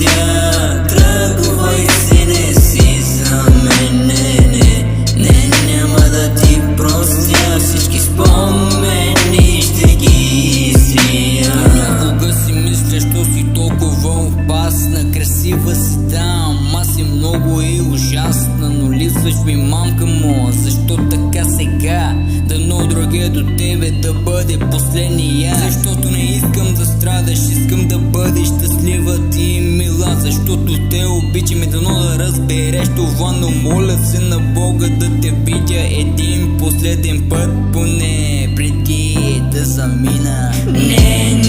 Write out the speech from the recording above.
простя. Тръгвай си, не си за мен, не, няма да ти простя. Всички спомени ще ги изрия. Понякога си мисля, що си толкова опасна. Красива си там, аз си много и ужасна, но липсваш ми, мамка моя. Защо така сега? Дано другия до тебе да бъде последния. Защото не искам да страдаш, искам да бъдеш щастлива ти и мила. Защото те обичам и дано да разбереш това, но моля се на Бога да те видя един последен път, поне преди да замина. Не,